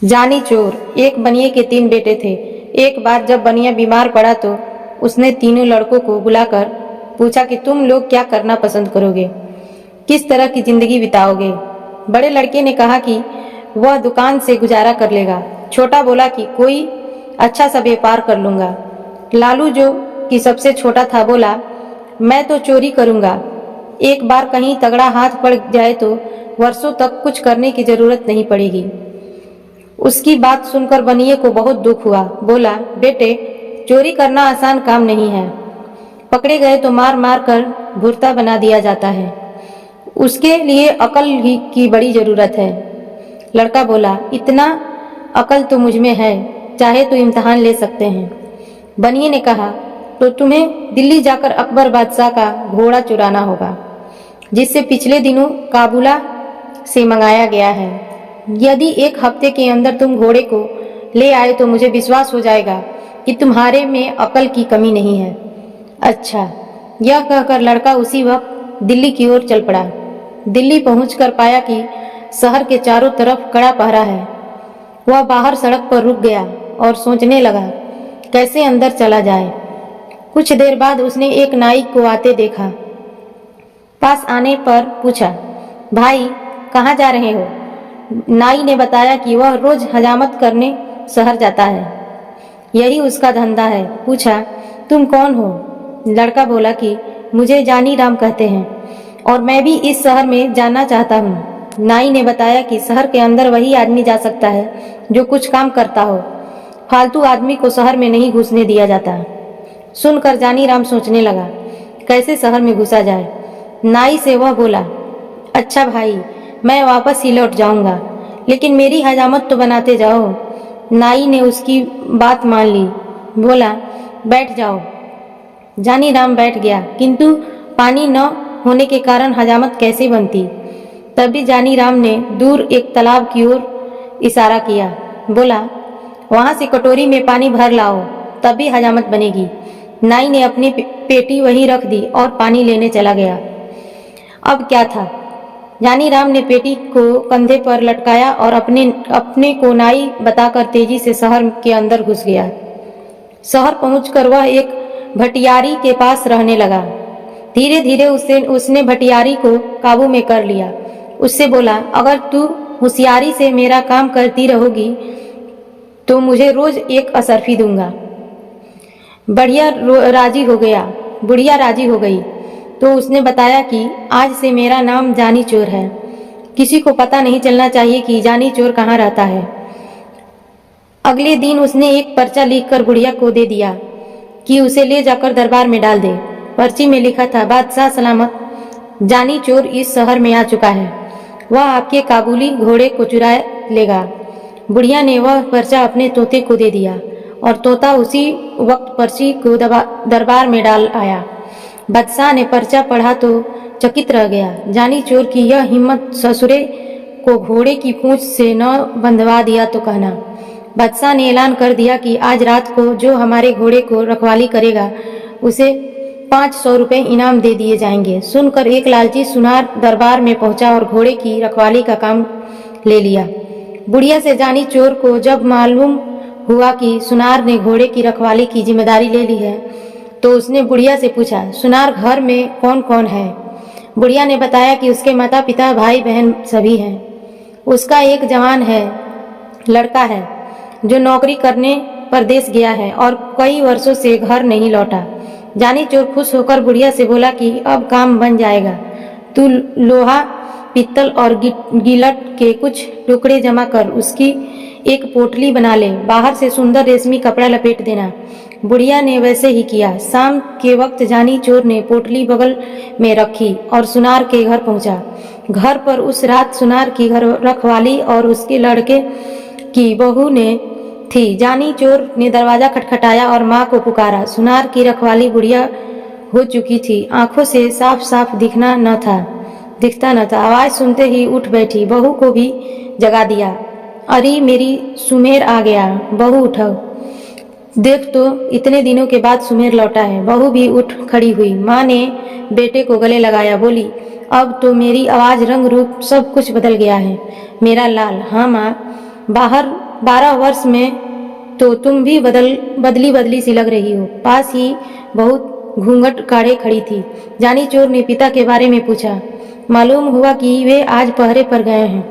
जानी चोर। एक बनिए के 3 बेटे थे। एक बार जब बनिया बीमार पड़ा तो उसने तीनों लड़कों को बुलाकर पूछा कि तुम लोग क्या करना पसंद करोगे, किस तरह की जिंदगी बिताओगे। बड़े लड़के ने कहा कि वह दुकान से गुजारा कर लेगा। छोटा बोला कि कोई अच्छा सा व्यापार कर लूंगा। लालू जो कि सबसे छोटा था बोला, मैं तो चोरी करूंगा। एक बार कहीं तगड़ा हाथ पड़ जाए तो वर्षों तक कुछ करने की जरूरत नहीं पड़ेगी। उसकी बात सुनकर बनिए को बहुत दुख हुआ। बोला, बेटे, चोरी करना आसान काम नहीं है। पकड़े गए तो मार मार कर भुर्ता बना दिया जाता है। उसके लिए अकल ही की बड़ी जरूरत है। लड़का बोला, इतना अकल तो मुझ में है, चाहे तो इम्तिहान ले सकते हैं। बनिए ने कहा, तो तुम्हें दिल्ली जाकर अकबर बादशाह का घोड़ा चुराना होगा, जिससे पिछले दिनों काबुला से मंगाया गया है। यदि 1 हफ्ते के अंदर तुम घोड़े को ले आए तो मुझे विश्वास हो जाएगा कि तुम्हारे में अकल की कमी नहीं है। अच्छा, यह कहकर लड़का उसी वक्त दिल्ली की ओर चल पड़ा। दिल्ली पहुंचकर पाया कि शहर के चारों तरफ कड़ा पहरा है। वह बाहर सड़क पर रुक गया और सोचने लगा कैसे अंदर चला जाए। कुछ देर बाद उसने एक नाई को आते देखा। पास आने पर पूछा, भाई कहाँ जा रहे हो? नाई ने बताया कि वह रोज हजामत करने शहर जाता है, यही उसका धंधा है। पूछा, तुम कौन हो? लड़का बोला कि मुझे जानी राम कहते हैं और मैं भी इस शहर में जाना चाहता हूँ। नाई ने बताया कि शहर के अंदर वही आदमी जा सकता है जो कुछ काम करता हो, फालतू आदमी को शहर में नहीं घुसने दिया जाता। सुनकर जानी राम सोचने लगा कैसे शहर में घुसा जाए। नाई से वह बोला, अच्छा भाई, मैं वापस ही लौट जाऊंगा, लेकिन मेरी हजामत तो बनाते जाओ। नाई ने उसकी बात मान ली। बोला, बैठ जाओ। जानी राम बैठ गया, किंतु पानी न होने के कारण हजामत कैसे बनती। तभी जानी राम ने दूर एक तालाब की ओर इशारा किया। बोला, वहां से कटोरी में पानी भर लाओ, तभी हजामत बनेगी। नाई ने अपनी पेटी वहीं रख दी और पानी लेने चला गया। अब क्या था, जानी राम ने पेटी को कंधे पर लटकाया और अपने को नाई बताकर तेजी से शहर के अंदर घुस गया। शहर पहुंचकर वह एक भटियारी के पास रहने लगा। धीरे धीरे उसने भटियारी को काबू में कर लिया। उससे बोला, अगर तू होशियारी से मेरा काम करती रहोगी तो मुझे रोज एक असरफी दूंगा। बुढ़िया राजी हो गई तो उसने बताया कि आज से मेरा नाम जानी चोर है। किसी को पता नहीं चलना चाहिए कि जानी चोर कहाँ रहता है। अगले दिन उसने एक पर्चा लिखकर बुढ़िया को दे दिया कि उसे ले जाकर दरबार में डाल दे। पर्ची में लिखा था, बादशाह सलामत, जानी चोर इस शहर में आ चुका है। वह आपके काबुली घोड़े को चुरा लेगा। बुढ़िया ने वह पर्चा अपने तोते को दे दिया और तोता उसी वक्त पर्ची को दरबार में डाल आया। बादशाह ने पर्चा पढ़ा तो चकित रह गया। जानी चोर की यह हिम्मत, ससुरे को घोड़े की पूंछ से न बंधवा दिया तो कहना। बादशाह ने ऐलान कर दिया कि आज रात को जो हमारे घोड़े को रखवाली करेगा उसे 500 रुपये इनाम दे दिए जाएंगे। सुनकर एक लालची सुनार दरबार में पहुंचा और घोड़े की रखवाली का काम ले लिया। बुढ़िया से जानी चोर को जब मालूम हुआ कि सुनार ने घोड़े की रखवाली की जिम्मेदारी ले ली है तो उसने बुढ़िया से पूछा, सुनार घर में कौन कौन है? बुढ़िया ने बताया कि उसके माता पिता भाई बहन सभी हैं। उसका एक जवान है लड़का है जो नौकरी करने परदेश गया है और कई वर्षों से घर नहीं लौटा। जानी चोर खुश होकर बुढ़िया से बोला कि अब काम बन जाएगा। तू लोहा, पित्तल और गिलट के कुछ टुकड़े जमा कर उसकी एक पोटली बना ले, बाहर से सुंदर रेशमी कपड़ा लपेट देना। बुढ़िया ने वैसे ही किया। शाम के वक्त जानी चोर ने पोटली बगल में रखी और सुनार के घर पहुंचा। घर पर उस रात सुनार की घर रखवाली और उसके लड़के की बहू ने थी। जानी चोर ने दरवाजा खटखटाया और माँ को पुकारा। सुनार की रखवाली बुढ़िया हो चुकी थी, आंखों से साफ साफ दिखता न था। आवाज सुनते ही उठ बैठी, बहू को भी जगा दिया। अरे मेरी सुमेर आ गया, बहू उठो, देख तो इतने दिनों के बाद सुमेर लौटा है। बहू भी उठ खड़ी हुई। माँ ने बेटे को गले लगाया, बोली, अब तो मेरी आवाज, रंग रूप सब कुछ बदल गया है मेरा लाल। हाँ माँ, बाहर 12 वर्ष में तो तुम भी बदली बदली सी लग रही हो। पास ही बहुत घूंघट काढ़े खड़ी थी। जानी चोर ने पिता के बारे में पूछा। मालूम हुआ कि वे आज पहरे पर गए हैं।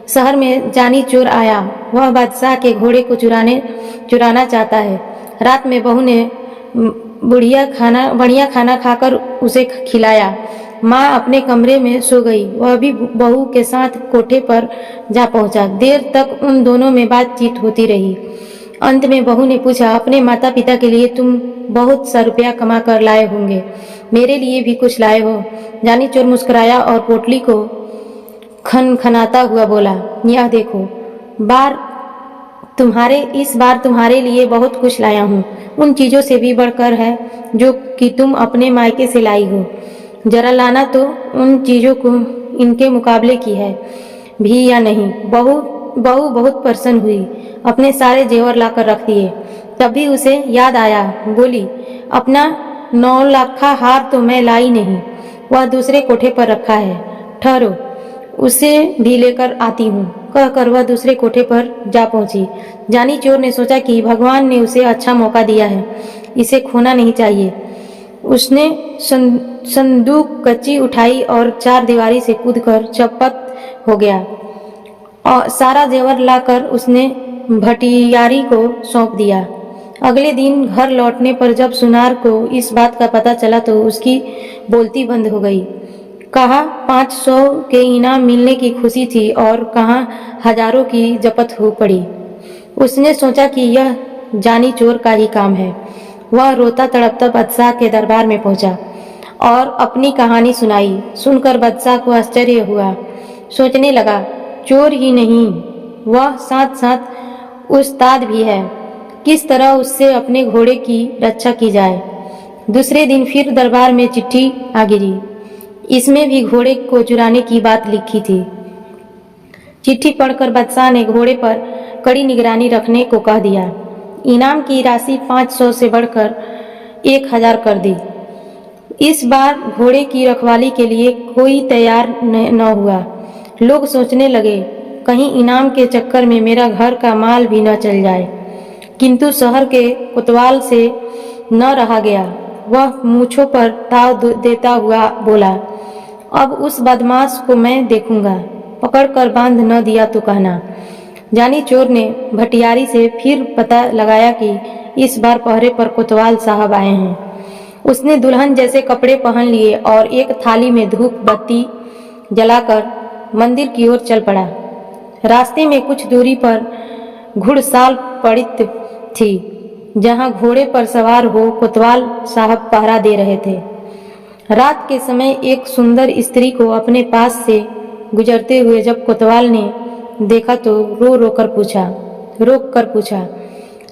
शहर में जानी चोर आया। वह बादशाह के घोड़े को चुराना चाहता है। रात में बहू ने बढ़िया खाना खाकर उसे खिलाया। माँ अपने कमरे में सो गई। वह भी बहू के साथ कोठे पर जा पहुंचा। देर तक उन दोनों में बातचीत होती रही। अंत में बहू ने पूछा, अपने माता पिता के लिए तुम बहुत सा रुपया कमा कर लाए होंगे, मेरे लिए भी कुछ लाए हो? जानी चोर मुस्कुराया और पोटली को खनखनाता हुआ बोला, यह देखो, इस बार तुम्हारे लिए बहुत कुछ लाया हूँ। उन चीजों से भी बढ़कर है जो कि तुम अपने मायके से लाई हो। जरा लाना तो उन चीजों को इनके मुकाबले की है भी या नहीं। बहू बहुत प्रसन्न हुई। अपने सारे जेवर लाकर रख दिए। तभी उसे याद आया। बोली, अपना 9 लाखा हार तो मैं लाई नहीं, वह दूसरे कोठे पर रखा है। ठहरो, उसे भी लेकर आती हूँ। कहकर वह दूसरे कोठे पर जा पहुंची। जानी चोर ने सोचा कि भगवान ने उसे अच्छा मौका दिया है, इसे खोना नहीं चाहिए। उसने संदूक कच्ची उठाई और 4 दीवारी से कूदकर चौपट हो गया और सारा जेवर लाकर उसने भटियारी को सौंप दिया। अगले दिन घर लौटने पर जब सुनार को इस बात का पता चला तो उसकी बोलती बंद हो गई। कहाँ 500 के इनाम मिलने की खुशी थी और कहाँ हजारों की जपत हो पड़ी। उसने सोचा कि यह जानी चोर का ही काम है। वह रोता तड़पता बादशाह के दरबार में पहुंचा और अपनी कहानी सुनाई। सुनकर बादशाह को आश्चर्य हुआ। सोचने लगा, चोर ही नहीं, वह साथ साथ उस्ताद भी है। किस तरह उससे अपने घोड़े की रक्षा की जाए। दूसरे दिन फिर दरबार में चिट्ठी आ गिरी। इसमें भी घोड़े को चुराने की बात लिखी थी। चिट्ठी पढ़कर बादशाह ने घोड़े पर कड़ी निगरानी रखने को कह दिया। इनाम की राशि 500 से बढ़कर 1000 कर दी। इस बार घोड़े की रखवाली के लिए कोई तैयार न हुआ। लोग सोचने लगे, कहीं इनाम के चक्कर में मेरा घर का माल भी न चल जाए। किंतु शहर के कोतवाल से न रहा गया। वह मूछों पर ताव देता हुआ बोला, अब उस बदमाश को मैं देखूंगा, पकड़कर बांध न दिया तो कहना। जानी चोर ने भटियारी से फिर पता लगाया कि इस बार पहरे पर कोतवाल साहब आए हैं। उसने दुल्हन जैसे कपड़े पहन लिए और एक थाली में धूप बत्ती जलाकर मंदिर की ओर चल पड़ा। रास्ते में कुछ दूरी पर घुड़साल पड़ित थी, जहां घोड़े पर सवार हो कोतवाल साहब पहरा दे रहे थे। रात के समय एक सुंदर स्त्री को अपने पास से गुजरते हुए जब कोतवाल ने देखा तो रोक कर पूछा,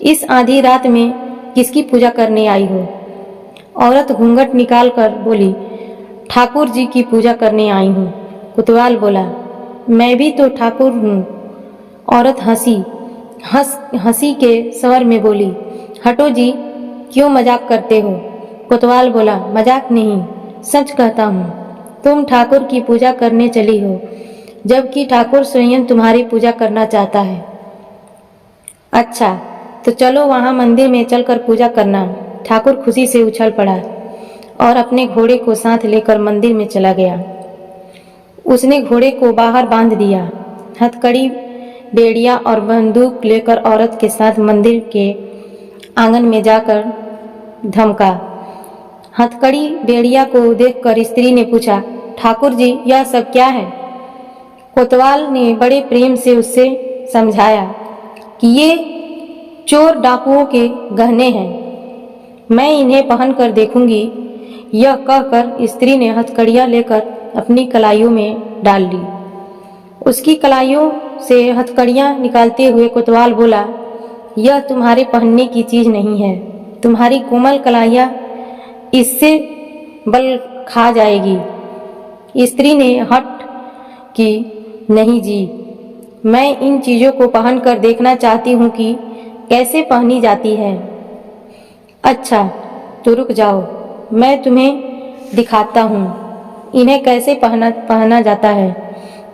इस आधी रात में किसकी पूजा करने आई हो? औरत घूंघट निकाल कर बोली, ठाकुर जी की पूजा करने आई हूँ। कोतवाल बोला, मैं भी तो ठाकुर हूँ। औरत हंसी के स्वर में बोली, हटो जी, क्यों मजाक करते हो? कोतवाल बोला, मजाक नहीं, सच कहता हूँ। तुम ठाकुर की पूजा करने चली हो, जबकि ठाकुर स्वयं तुम्हारी पूजा करना चाहता है। अच्छा, तो चलो वहां मंदिर में चलकर पूजा करना। ठाकुर खुशी से उछल पड़ा और अपने घोड़े को साथ लेकर मंदिर में चला गया। उसने घोड़े को बाहर बांध दिया। हथकड़ी, बेड़िया और बंदूक लेकर औरत के साथ मंदिर के आंगन में जाकर धमका। हथकड़ी बेड़िया को देखकर स्त्री ने पूछा, ठाकुर जी, यह सब क्या है? कोतवाल ने बड़े प्रेम से उससे समझाया कि ये चोर डाकुओं के गहने हैं, मैं इन्हें पहन कर देखूंगी। यह कहकर स्त्री ने हथकड़ियां लेकर अपनी कलाइयों में डाल ली। उसकी कलाइयों से हथकड़ियां निकालते हुए कोतवाल बोला, यह तुम्हारे पहनने की चीज नहीं है। तुम्हारी कोमल कलाइयां इससे बल खा जाएगी। स्त्री ने हट की, नहीं जी, मैं इन चीजों को पहन कर देखना चाहती हूँ कि कैसे पहनी जाती है। अच्छा, तो रुक जाओ, मैं तुम्हें दिखाता हूँ इन्हें कैसे पहना जाता है।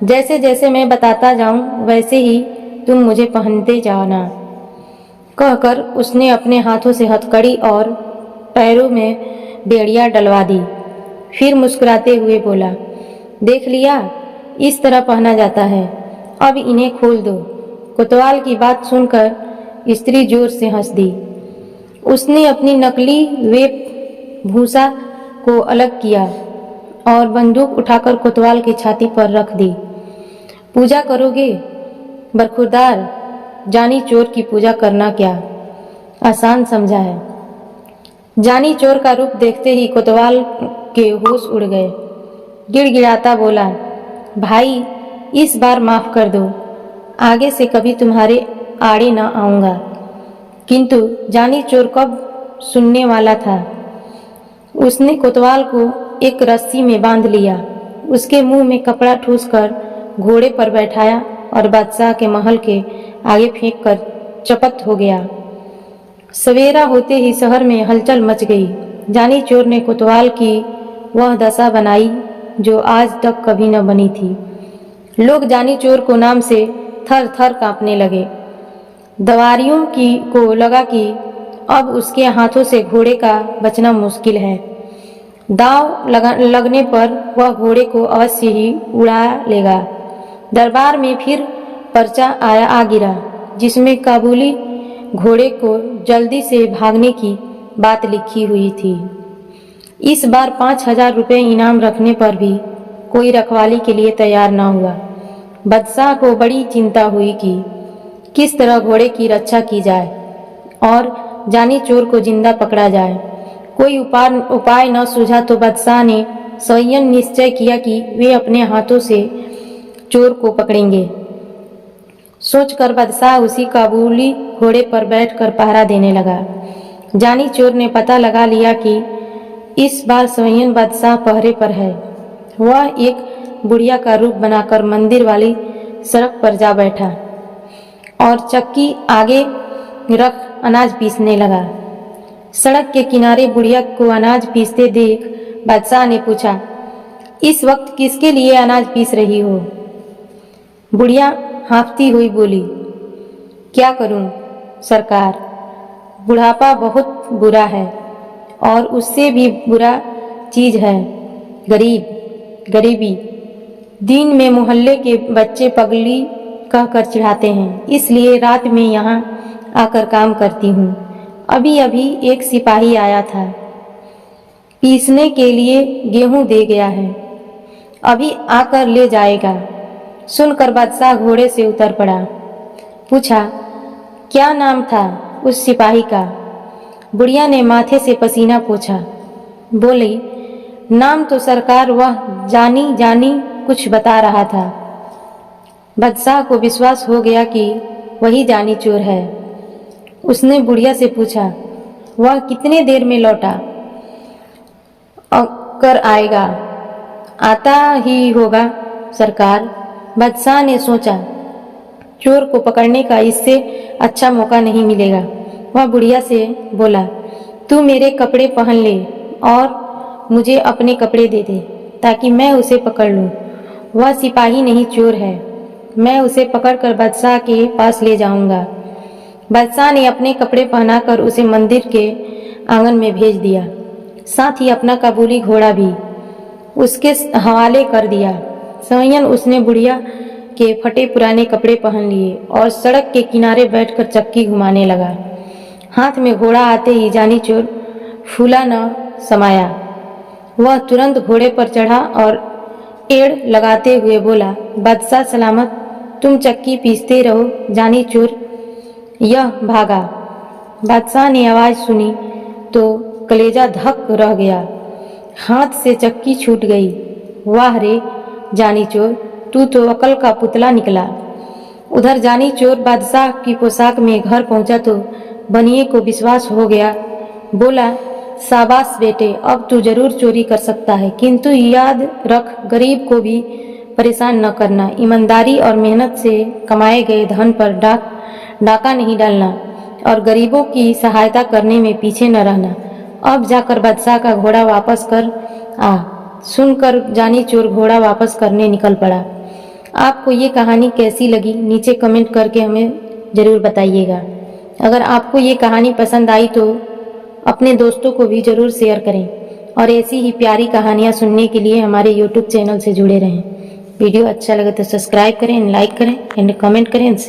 जैसे जैसे मैं बताता जाऊं वैसे ही तुम मुझे पहनते जाना। कहकर उसने अपने हाथों से हथकड़ी और पैरों में बेड़ियां डलवा दी। फिर मुस्कुराते हुए बोला, देख लिया, इस तरह पहना जाता है, अब इन्हें खोल दो। कोतवाल की बात सुनकर स्त्री जोर से हंस दी। उसने अपनी नकली वेशभूषा को अलग किया और बंदूक उठाकर कोतवाल की छाती पर रख दी। पूजा करोगे? बरखुरदार, जानी चोर की पूजा करना क्या आसान समझा है। जानी चोर का रूप देखते ही कोतवाल के होश उड़ गए। गिड़गिड़ाता बोला, भाई इस बार माफ कर दो, आगे से कभी तुम्हारे आड़े न आऊंगा। किंतु जानी चोर कब सुनने वाला था। उसने कोतवाल को एक रस्सी में बांध लिया, उसके मुंह में कपड़ा ठूसकर घोड़े पर बैठाया और बादशाह के महल के आगे फेंक कर चपत हो गया। सवेरा होते ही शहर में हलचल मच गई। जानी चोर ने कोतवाल की वह दशा बनाई जो आज तक कभी न बनी थी। लोग जानी चोर को नाम से थर थर कांपने लगे। दवारियों को लगा कि अब उसके हाथों से घोड़े का बचना मुश्किल है। दाव लगने पर वह घोड़े को अवश्य ही उड़ा लेगा। दरबार में फिर पर्चा आ गिरा, जिसमें काबुली घोड़े को जल्दी से भागने की बात लिखी हुई थी। इस बार 5,000 रुपये इनाम रखने पर भी कोई रखवाली के लिए तैयार न हुआ। बादशाह को बड़ी चिंता हुई कि किस तरह घोड़े की रक्षा की जाए और जानी चोर को जिंदा पकड़ा जाए। कोई उपाय न सूझा तो बादशाह ने संयम निश्चय किया कि वे अपने हाथों से चोर को पकड़ेंगे। सोचकर बादशाह उसी काबुली घोड़े पर बैठकर पहरा देने लगा। जानी चोर ने पता लगा लिया कि इस बार संयम बादशाह पहरे पर है। वह एक बुढ़िया का रूप बनाकर मंदिर वाली सड़क पर जा बैठा और चक्की आगे रख अनाज पीसने लगा। सड़क के किनारे बुढ़िया को अनाज पीसते देख बादशाह ने पूछा, इस वक्त किसके लिए अनाज पीस रही हो? बुढ़िया हाँफती हुई बोली, क्या करूं सरकार, बुढ़ापा बहुत बुरा है और उससे भी बुरा चीज है गरीबी। दिन में मोहल्ले के बच्चे पगली कहकर चिढ़ाते हैं, इसलिए रात में यहाँ आकर काम करती हूँ। अभी अभी एक सिपाही आया था, पीसने के लिए गेहूं दे गया है, अभी आकर ले जाएगा। सुनकर बादशाह घोड़े से उतर पड़ा। पूछा, क्या नाम था उस सिपाही का? बुढ़िया ने माथे से पसीना पोंछा। बोली, नाम तो सरकार वह जानी कुछ बता रहा था। बादशाह को विश्वास हो गया कि वही जानी चोर है। उसने बुढ़िया से पूछा, वह कितने देर में लौटा कर आएगा? आता ही होगा सरकार। बादशाह ने सोचा, चोर को पकड़ने का इससे अच्छा मौका नहीं मिलेगा। वह बुढ़िया से बोला, तू मेरे कपड़े पहन ले और मुझे अपने कपड़े दे दे ताकि मैं उसे पकड़ लूं। वह सिपाही नहीं चोर है, मैं उसे पकड़कर बादशाह के पास ले जाऊंगा। बादशाह ने अपने कपड़े पहनाकर उसे मंदिर के आंगन में भेज दिया, साथ ही अपना काबुली घोड़ा भी उसके हवाले कर दिया। संयन उसने बुढ़िया के फटे पुराने कपड़े पहन लिए और सड़क के किनारे बैठकर चक्की घुमाने लगा। हाथ में घोड़ा आते ही जानी चोर फूला न समाया। वह तुरंत घोड़े पर चढ़ा और एड़ लगाते हुए बोला, बादशाह सलामत, तुम चक्की पीसते रहो। जानी चोर यह भागा। बादशाह ने आवाज सुनी तो कलेजा धक रह गया, हाथ से चक्की छूट गई। वाह रे जानी चोर, तू तो अकल का पुतला निकला। उधर जानी चोर बादशाह की पोशाक में घर पहुंचा तो बनिए को विश्वास हो गया। बोला, शाबाश बेटे, अब तू जरूर चोरी कर सकता है, किंतु याद रख गरीब को भी परेशान न करना। ईमानदारी और मेहनत से कमाए गए धन पर डाका नहीं डालना और गरीबों की सहायता करने में पीछे न रहना। अब जाकर बादशाह का घोड़ा वापस कर आ। सुनकर जानी चोर घोड़ा वापस करने निकल पड़ा। आपको ये कहानी कैसी लगी नीचे कमेंट करके हमें ज़रूर बताइएगा। अगर आपको ये कहानी पसंद आई तो अपने दोस्तों को भी ज़रूर शेयर करें और ऐसी ही प्यारी कहानियाँ सुनने के लिए हमारे YouTube चैनल से जुड़े रहें। वीडियो अच्छा लगे तो सब्सक्राइब करें, लाइक करें एंड कमेंट करें।